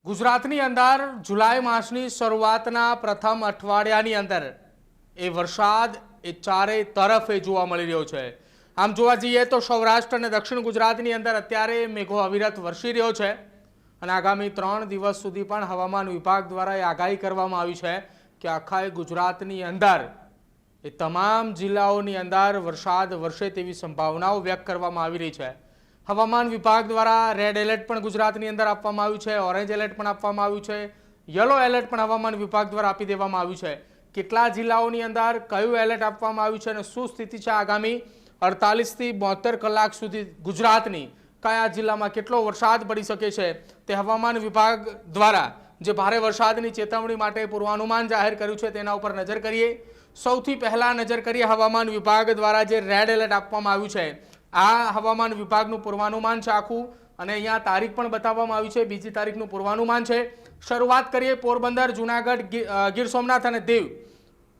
ગુજરાતની અંદર જુલાઈ માસની શરૂઆતના પ્રથમ અઠવાડિયાની અંદર એ વરસાદ એ ચારે તરફે જોવા મળી રહ્યો છે। આમ જોવા જઈએ તો સૌરાષ્ટ્ર અને દક્ષિણ ગુજરાતની અંદર અત્યારે મેઘો અવિરત વરસી રહ્યો છે અને આગામી 3 દિવસ સુધી પણ હવામાન વિભાગ દ્વારા એ આગાહી કરવામાં આવી છે કે આખા ગુજરાતની અંદર એ તમામ જિલ્લાઓની અંદર વરસાદ વરસે તેવી સંભાવનાઓ વ્યક્ત કરવામાં આવી રહી છે। હવામાન વિભાગ દ્વારા રેડ એલર્ટ પણ ગુજરાતની અંદર આપવામાં આવ્યું છે, ઓરેન્જ એલર્ટ પણ આપવામાં આવ્યું છે, યલો એલર્ટ પણ હવામાન વિભાગ દ્વારા આપી દેવામાં આવ્યું છે। કેટલા જિલ્લાઓની અંદર કયું એલર્ટ આપવામાં આવ્યું છે અને શું સ્થિતિ છે આગામી 48 થી 72 કલાક સુધી ગુજરાતની કયા જિલ્લામાં કેટલો વરસાદ પડી શકે છે તે હવામાન વિભાગ દ્વારા જે ભારે વરસાદની ચેતવણી માટે પૂર્વાનુમાન જાહેર કર્યું છે તેના ઉપર નજર કરીએ। સૌથી પહેલા નજર કરીએ હવામાન વિભાગ દ્વારા જે રેડ એલર્ટ આપવામાં આવ્યું છે। આ હવામાન વિભાગનું પૂર્વાનુમાન છે આખું અને અહીંયા તારીખ પણ બતાવવામાં આવી છે। બીજી તારીખનું પૂર્વાનુમાન છે। શરૂઆત કરીએ પોરબંદર, જૂનાગઢ, ગીર સોમનાથ અને દીવ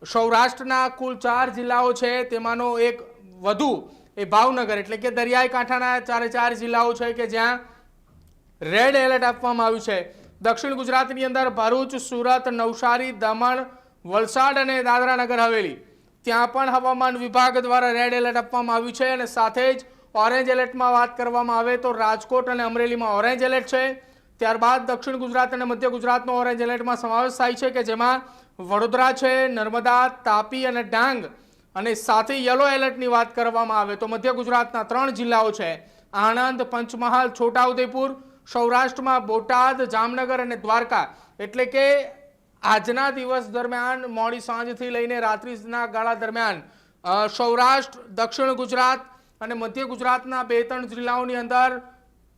સૌરાષ્ટ્રના કુલ 4 જિલ્લાઓ છે તેમાંનો એક વધુ એ ભાવનગર એટલે કે દરિયાઈ કાંઠાના 4 જિલ્લાઓ છે કે જ્યાં રેડ એલર્ટ આપવામાં આવ્યું છે। દક્ષિણ ગુજરાતની અંદર ભરૂચ, સુરત, નવસારી, દમણ, વલસાડ અને દાદરા નગર હવેલી ત્યાં પણ હવામાન વિભાગ દ્વારા રેડ એલર્ટ આપવામાં આવ્યું છે અને સાથે જ ઓરેન્જ એલર્ટમાં વાત કરવામાં આવે તો રાજકોટ અને અમરેલીમાં ઓરેન્જ એલર્ટ છે। ત્યારબાદ દક્ષિણ ગુજરાત અને મધ્ય ગુજરાતનો ઓરેન્જ એલર્ટમાં સમાવેશ થાય છે કે જેમાં વડોદરા છે, નર્મદા, તાપી અને ડાંગ અને સાથે યલો એલર્ટની વાત કરવામાં આવે તો મધ્ય ગુજરાતના 3 જિલ્લાઓ છે આણંદ, પંચમહાલ, છોટાઉદેપુર, સૌરાષ્ટ્રમાં બોટાદ, જામનગર અને દ્વારકા એટલે કે આજના દિવસ દરમિયાન મોડી સાંજથી લઈને રાત્રિના ગાળા દરમિયાન સૌરાષ્ટ્ર, દક્ષિણ ગુજરાત અને મધ્ય ગુજરાતના 2-3 જિલ્લાઓની અંદર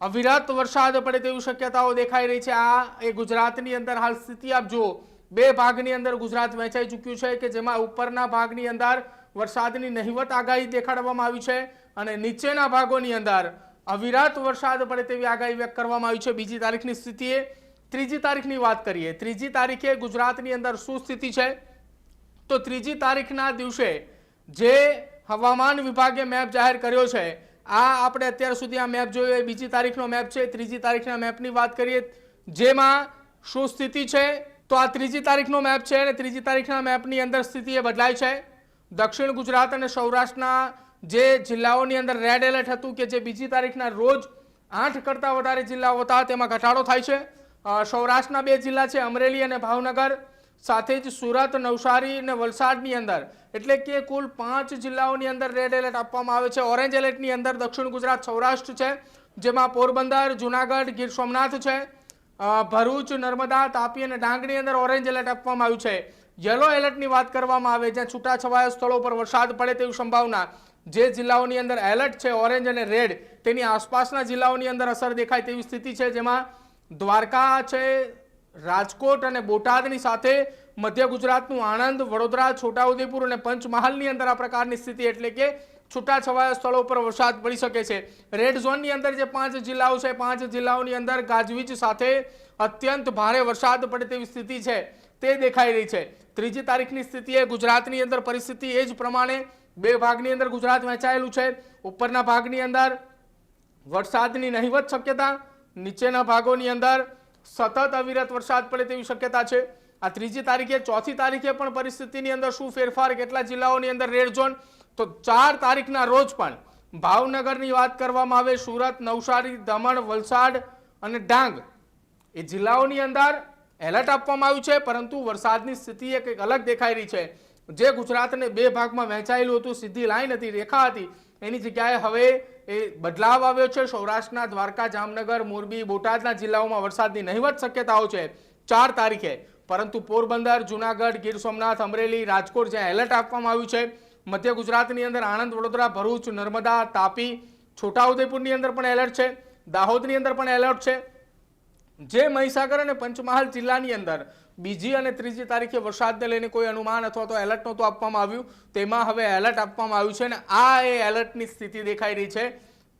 અવિરત વરસાદ પડે તેવી શક્યતાઓ દેખાઈ રહી છે। આ એ ગુજરાતની અંદર હાલ સ્થિતિ આપ જુઓ, 2 ભાગની અંદર ગુજરાત વહેંચાઈ ચૂક્યું છે કે જેમાં ઉપરના ભાગની અંદર વરસાદની નહિવત આગાહી દેખાડવામાં આવી છે અને નીચેના ભાગોની અંદર અવિરત વરસાદ પડે તેવી આગાહી વ્યક્ત કરવામાં આવી છે। બીજી તારીખની સ્થિતિએ ત્રીજી તારીખની વાત કરીએ, ત્રીજી તારીખે ગુજરાતની અંદર શું સ્થિતિ છે તો ત્રીજી તારીખના દિવસે જે હવામાન વિભાગે મેપ જાહેર કર્યો છે આ આપણે અત્યાર સુધી આ મેપ જોયો એ બીજી તારીખનો મેપ છે। ત્રીજી તારીખના મેપની વાત કરીએ જેમાં શું સ્થિતિ છે તો આ ત્રીજી તારીખનો મેપ છે અને ત્રીજી તારીખના મેપની અંદર સ્થિતિ એ બદલાય છે। દક્ષિણ ગુજરાત અને સૌરાષ્ટ્રના જે જિલ્લાઓની અંદર રેડ એલર્ટ હતું કે જે બીજી તારીખના રોજ 8 કરતાં વધારે જિલ્લાઓ હતા તેમાં ઘટાડો થાય છે। સૌરાષ્ટ્રના 2 જિલ્લા છે અમરેલી અને ભાવનગર, સાથે જ સુરત, નવસારી અને વલસાડની અંદર એટલે કે કુલ 5 જિલ્લાઓની અંદર રેડ એલર્ટ આપવામાં આવે છે। ઓરેન્જ એલર્ટની અંદર દક્ષિણ ગુજરાત, સૌરાષ્ટ્ર છે જેમાં પોરબંદર, જૂનાગઢ, ગીર સોમનાથ છે, ભરૂચ, નર્મદા, તાપી અને ડાંગની અંદર ઓરેન્જ એલર્ટ આપવામાં આવ્યું છે। યલો એલર્ટની વાત કરવામાં આવે જ્યાં છૂટાછવાયા સ્થળો પર વરસાદ પડે તેવી સંભાવના, જે જિલ્લાઓની અંદર એલર્ટ છે ઓરેન્જ અને રેડ તેની આસપાસના જિલ્લાઓની અંદર અસર દેખાય તેવી સ્થિતિ છે જેમાં દ્વારકા છે, રાજકોટ અને બોટાદની સાથે મધ્ય ગુજરાતનું આણંદ, વડોદરા, છોટાઉદેપુર અને પંચમહાલની અંદર આ પ્રકારની સ્થિતિ એટલે કે છૂટાછવાયા સ્થળો પર વરસાદ પડી શકે છે। રેડ ઝોનની અંદર જે 5 જિલ્લાઓ છે 5 જિલ્લાઓની અંદર ગાજવીજ સાથે અત્યંત ભારે વરસાદ પડે તેવી સ્થિતિ છે તે દેખાઈ રહી છે। ત્રીજી તારીખની સ્થિતિએ ગુજરાતની અંદર પરિસ્થિતિ એ જ પ્રમાણે 2 ભાગની અંદર ગુજરાત વહેંચાયેલું છે। ઉપરના ભાગની અંદર વરસાદની નહિવત શક્યતા, નીચેના ભાગોની અંદર સતત અવિરત વરસાદ પડે તેવી શક્યતા છે। આ ત્રીજી તારીખે, ચોથી તારીખે પણ પરિસ્થિતિની અંદર શું ફેરફાર, કેટલા જિલ્લાઓની અંદર રેડ ઝોન તો 4 તારીખના રોજ પણ ભાવનગરની વાત કરવામાં આવે, સુરત, નવસારી, દમણ, વલસાડ અને ડાંગ એ જિલ્લાઓની અંદર એલર્ટ આપવામાં આવ્યું છે પરંતુ વરસાદની સ્થિતિ એક અલગ દેખાઈ રહી છે। જે ગુજરાતને 2 ભાગમાં વહેંચાયેલું હતું, સીધી લાઈન હતી, રેખા હતી, એની જગ્યાએ હવે એ બદલાવ આવ્યો છે। સૌરાષ્ટ્રના દ્વારકા, જામનગર, મોરબી, બોટાદના જિલ્લાઓમાં વરસાદની નહિવત શક્યતાઓ છે 4 તારીખે, પરંતુ પોરબંદર, જૂનાગઢ, ગીર સોમનાથ, અમરેલી, રાજકોટ જ્યાં એલર્ટ આપવામાં આવ્યું છે, મધ્ય ગુજરાતની અંદર આણંદ, વડોદરા, ભરૂચ, નર્મદા, તાપી, છોટાઉદેપુરની અંદર પણ એલર્ટ છે, દાહોદની અંદર પણ એલર્ટ છે। જે મહીસાગર અને પંચમહાલ જિલ્લાની અંદર બીજી અને ત્રીજી તારીખે વરસાદને લઈને કોઈ અનુમાન અથવા તો એલર્ટ નહોતું આપવામાં આવ્યું તેમાં હવે એલર્ટ આપવામાં આવ્યું છે અને આ એ એલર્ટની સ્થિતિ દેખાઈ રહી છે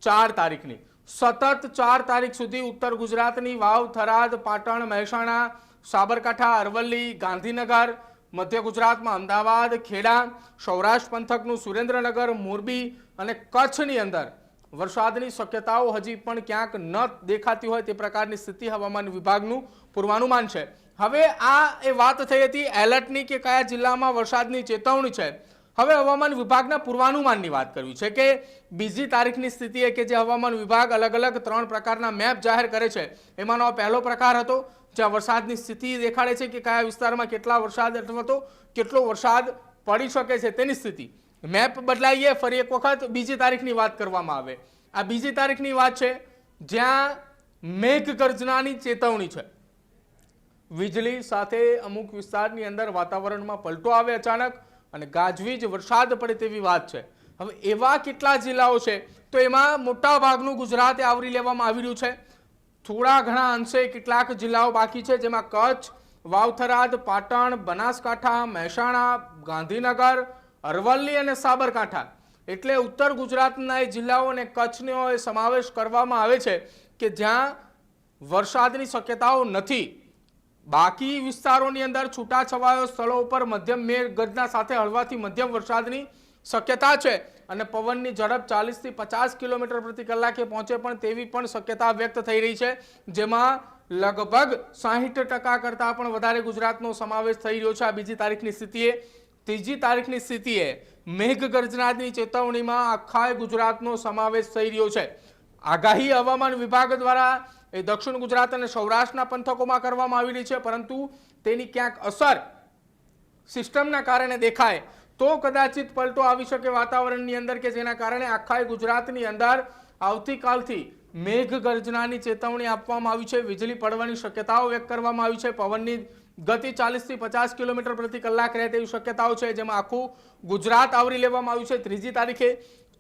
4 તારીખની। સતત 4 તારીખ સુધી ઉત્તર ગુજરાતની વાવ, થરાદ, પાટણ, મહેસાણા, સાબરકાંઠા, અરવલ્લી, ગાંધીનગર, મધ્ય ગુજરાતમાં અમદાવાદ, ખેડા, સૌરાષ્ટ્ર પંથકનું સુરેન્દ્રનગર, મોરબી અને કચ્છની અંદર વરસાદની શક્યતાઓ હજી પણ ક્યાંક ન દેખાતી હોય તે પ્રકારની સ્થિતિ હવામાન વિભાગનું પૂર્વાનુમાન છે। હવે આ એ વાત થઈ હતી એલર્ટની કે કયા જિલ્લામાં વરસાદની ચેતવણી છે। હવે હવામાન વિભાગના પૂર્વાનુમાનની વાત કરવી છે કે બીજી તારીખની સ્થિતિએ કે જે હવામાન વિભાગ અલગ અલગ 3 પ્રકારના મેપ જાહેર કરે છે, એમાંનો પહેલો પ્રકાર હતો જ્યાં વરસાદની સ્થિતિ દેખાડે છે કે કયા વિસ્તારમાં કેટલા વરસાદ અથવા તો કેટલો વરસાદ પડી શકે છે તેની સ્થિતિ। મેપ બદલાઈએ, ફરી એક વખત બીજી તારીખની વાત કરવામાં આવે। આ બીજી તારીખની વાત છે જ્યાં મેઘગર્જનાની ચેતવણી છે। વીજળી સાથે અમુક વિસ્તારની અંદર વાતાવરણમાં પલટો આવે અચાનક અને ગાજવીજ વરસાદ પડે તેવી વાત છે। હવે એવા કેટલા જિલ્લાઓ છે તો એમાં મોટા ભાગનું ગુજરાત આવરી લેવામાં આવી રહ્યું છે। થોડા ઘણા અંશે કેટલાક જિલ્લાઓ બાકી છે જેમાં કચ્છ, વાવથરાદ, પાટણ, બનાસકાંઠા, મહેસાણા, ગાંધીનગર, અરવલ્લી અને સાબરકાંઠા એટલે ઉત્તર ગુજરાતના એ જિલ્લાઓ અને કચ્છનો સમાવેશ કરવામાં આવે છે કે જ્યાં વરસાદની શક્યતાઓ નથી। બાકી વિસ્તારોની અંદર છૂટાછવાયા સ્થળો ઉપર મધ્યમ મેઘગર્જના સાથે હળવાથી મધ્યમ વરસાદની શક્યતા છે અને પવનની ઝડપ 40 થી 50 કિલોમીટર પ્રતિ કલાકે પહોંચે પણ તેવી પણ શક્યતા વ્યક્ત થઈ રહી છે, જેમાં લગભગ 60% કરતાં પણ વધારે ગુજરાતનો સમાવેશ થઈ રહ્યો છે। આ બીજી તારીખની સ્થિતિએ ત્રીજી તારીખની સ્થિતિએ મેઘગર્જનાની ચેતવણીમાં આખા ગુજરાતનો સમાવેશ થઈ રહ્યો છે। આગાહી હવામાન વિભાગ દ્વારા એ દક્ષિણ ગુજરાત અને સૌરાષ્ટ્રના પંથકોમાં કરવામાં આવી રહી છે, પરંતુ તેની ક્યાંક અસર સિસ્ટમના કારણે દેખાય તો કદાચિત પલટો આવી શકે વાતાવરણની અંદર કે જેના કારણે આખા ગુજરાતની અંદર આવતીકાલથી મેઘગર્જનાની ચેતવણી આપવામાં આવી છે। વીજળી પડવાની શક્યતાઓ વ્યક્ત કરવામાં આવી છે। પવનની ગતિ 40 થી 50 કિલોમીટર પ્રતિ કલાક રહે તેવી શક્યતાઓ છે, જેમાં આખું ગુજરાત આવરી લેવામાં આવ્યું છે ત્રીજી તારીખે।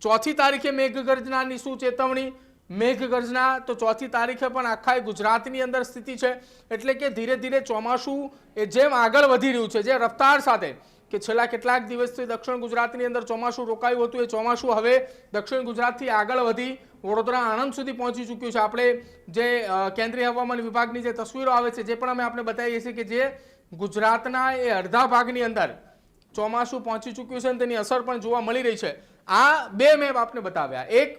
ચોથી તારીખે મેઘગર્જનાની શું ચેતવણી? મેઘગર્જના તો ચોથી તારીખે પણ આખા ગુજરાતની અંદર સ્થિતિ છે, એટલે કે ધીરે ધીરે ચોમાસું એ જેમ આગળ વધી રહ્યું છે, જે રફતાર સાથે કે છેલ્લા કેટલાક દિવસથી દક્ષિણ ગુજરાતની અંદર ચોમાસું રોકાયું હતું, એ ચોમાસું હવે દક્ષિણ ગુજરાતથી આગળ વધી વડોદરા, આણંદ સુધી પહોંચી ચૂક્યું છે। આપણે જે કેન્દ્રીય હવામાન વિભાગની જે તસવીરો આવે છે જે પણ અમે આપણે બતાવીએ છીએ કે જે ગુજરાતના એ અડધા ભાગની અંદર ચોમાસું પહોંચી ચૂક્યું છે અને તેની અસર પણ જોવા મળી રહી છે। આ બે મેપ આપણે બતાવ્યા, એક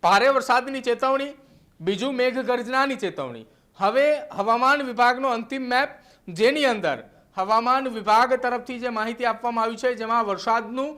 ભારે વરસાદની ચેતવણી, બીજું મેઘગર્જનાની ચેતવણી। હવે હવામાન વિભાગનો અંતિમ મેપ જેની અંદર હવામાન વિભાગ તરફથી જે માહિતી આપવામાં આવી છે, જેમાં વરસાદનું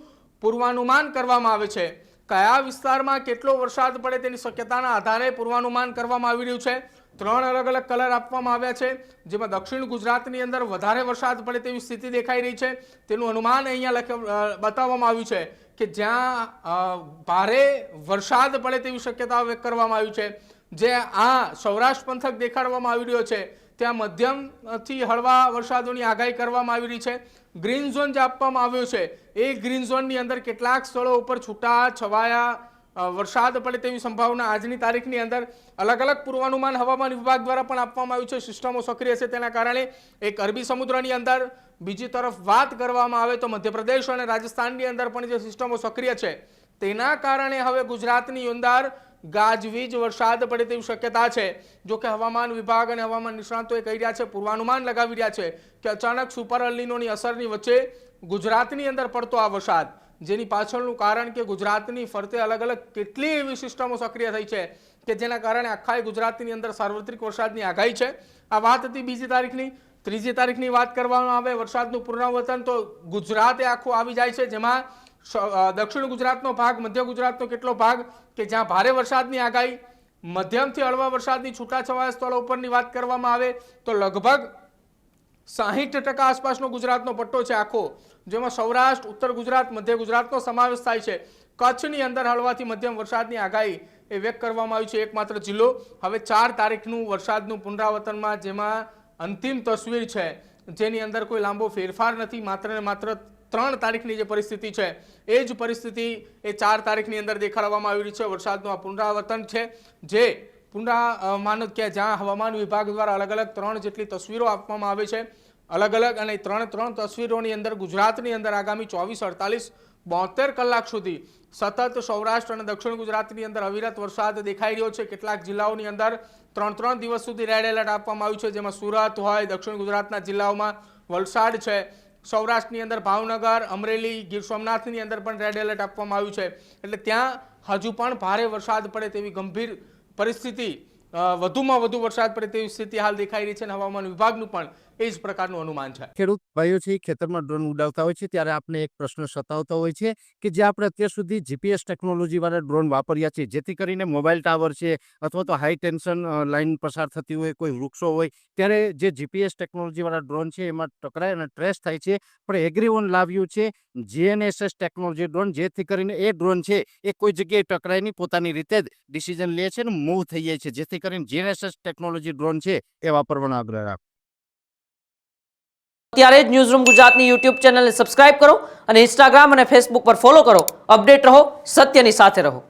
પૂર્વાનુમાન કરવામાં આવે છે, કયા વિસ્તારમાં કેટલો વરસાદ પડે તેની શક્યતાના આધારે પૂર્વાનુમાન કરવામાં આવી રહ્યું છે। 3 અલગ અલગ કલર આપવામાં આવ્યા છે, જેમાં દક્ષિણ ગુજરાતની અંદર વધારે વરસાદ પડે તેવી સ્થિતિ દેખાઈ રહી છે। તેનું અનુમાન અહીંયા બતાવવામાં આવ્યું છે કે જ્યાં ભારે વરસાદ પડે તેવી શક્યતાઓ વ્યક્ત કરવામાં આવી છે। જે આ સૌરાષ્ટ્ર પંથક દેખાડવામાં આવી રહ્યો છે ત્યાં મધ્યમથી હળવા વરસાદોની આગાહી કરવામાં આવી રહી છે। ગ્રીન ઝોન જે આપવામાં આવ્યો છે એ ગ્રીન ઝોનની અંદર કેટલાક સ્થળો ઉપર છૂટા છવાયા વરસાદ પડે તેવી સંભાવના આજની તારીખની અંદર અલગ અલગ પૂર્વાનુમાન હવામાન વિભાગ દ્વારા પણ આપવામાં આવ્યું છે। સિસ્ટમો સક્રિય છે તેના કારણે એક અરબી સમુદ્રની અંદર, બીજી તરફ વાત કરવામાં આવે તો મધ્યપ્રદેશ અને રાજસ્થાનની અંદર પણ જે સિસ્ટમો સક્રિય છે તેના કારણે હવે ગુજરાતની અંદર ગાજવીજ વરસાદ પડે તેવી શક્યતા છે। જો કે હવામાન વિભાગ અને હવામાન નિષ્ણાતો કહી રહ્યા છે, પૂર્વાનુમાન લગાવી રહ્યા છે કે અચાનક સુપર એલ્નિનોની અસરની વચ્ચે ગુજરાતની અંદર પડતો આ વરસાદ, જેની પાછળનું કારણ કે ગુજરાતની ફરતે અલગ અલગ કેટલી એવી સિસ્ટમો સક્રિય થઈ છે કે જેના કારણે આખા ગુજરાતની અંદર સાર્વત્રિક વરસાદની આગાહી છે। આ વાત હતી બીજી તારીખની। ત્રીજી તારીખની વાત કરવામાં આવે વરસાદનું પુનરાવર્તન તો ગુજરાતે આખું આવી જાય છે, જેમાં દક્ષિણ ગુજરાતનો ભાગ, મધ્ય ગુજરાતનો કેટલો ભાગ કે જ્યાં ભારે વરસાદની આગાહી, મધ્યમથી હળવા વરસાદની છૂટાછવાયા સ્થળો ઉપરની વાત કરવામાં આવે તો લગભગ 60% આસપાસનો ગુજરાતનો પટ્ટો છે આખો, જેમાં સૌરાષ્ટ્ર, ઉત્તર ગુજરાત, મધ્ય ગુજરાતનો સમાવેશ થાય છે। કચ્છની અંદર હળવાથી મધ્યમ વરસાદની આગાહી એ વ્યક્ત કરવામાં આવી છે એકમાત્ર જિલ્લો। હવે 4 તારીખનું વરસાદનું પુનરાવર્તનમાં જેમાં અંતિમ તસવીર છે, જેની અંદર કોઈ લાંબો ફેરફાર નથી, માત્ર ને માત્ર 3 તારીખની જે પરિસ્થિતિ છે એ જ પરિસ્થિતિ એ 4 તારીખની અંદર દેખાડવામાં આવી રહી છે। વરસાદનું આ પુનરાવર્તન છે, જે પુનરામાન કે જ્યાં હવામાન વિભાગ દ્વારા અલગ અલગ 3 જેટલી તસવીરો આપવામાં આવે છે, અલગ અલગ, અને 3 તસવીરોની અંદર ગુજરાતની અંદર આગામી 24, 48, 72 કલાક સુધી સતત સૌરાષ્ટ્ર અને દક્ષિણ ગુજરાતની અંદર અવિરત વરસાદ દેખાઈ રહ્યો છે। કેટલાક જિલ્લાઓની અંદર 3 દિવસ સુધી રેડ એલર્ટ આપવામાં આવ્યું છે, જેમાં સુરત હોય, દક્ષિણ ગુજરાતના જિલ્લાઓમાં વલસાડ છે, સૌરાષ્ટ્રની અંદર ભાવનગર, અમરેલી, ગીર સોમનાથની અંદર પણ રેડ એલર્ટ આપવામાં આવ્યું છે। એટલે ત્યાં હજુ પણ ભારે વરસાદ પડે તેવી ગંભીર પરિસ્થિતિ વધુમાં વધુ વરસાદ પડે તેવી સ્થિતિ હાલ દેખાઈ રહી છે અને હવામાન વિભાગનું પણ એ જ પ્રકારનું અનુમાન છે. ખેડૂત ભાઈઓ છે ખેતરમાં ડ્રોન ઉડાવતા હોય છે ત્યારે આપણે એક પ્રશ્ન સતાવતો હોય છે કે જે આપણે અત્યાર સુધી જીપીએસ ટેકનોલોજી વાળા ડ્રોન વાપર્યા છે, જેથી કરીને મોબાઈલ ટાવર છે અથવા તો હાઈ ટેન્શન લાઈન પસાર થતી હોય, કોઈ વૃક્ષો હોય, ત્યારે જે જીપીએસ ટેકનોલોજી વાળા ડ્રોન છે એમાં ટકરાય અને ટ્રેસ થાય છે. પણ એગ્રીવન લાવ્યું છે જીએનએસએસ ટેકનોલોજી ડ્રોન, જેથી કરીને એ ડ્રોન છે એ કોઈ જગ્યાએ ટકરાય નહીં, પોતાની રીતે જ ડિસિઝન લે છે અને મૂવ થઈ જાય છે, જેથી કરીને જીએનએસએસ ટેકનોલોજી ડ્રોન છે એ વાપરવાનો આગ્રહ રાખો. અત્યારે જ ન્યૂઝરૂમ ગુજરાતની યુટ્યુબ ચેનલને સબસ્ક્રાઇબ કરો અને ઇન્સ્ટાગ્રામ અને ફેસબુક પર ફોલો કરો. અપડેટ રહો, સત્યની સાથે રહો.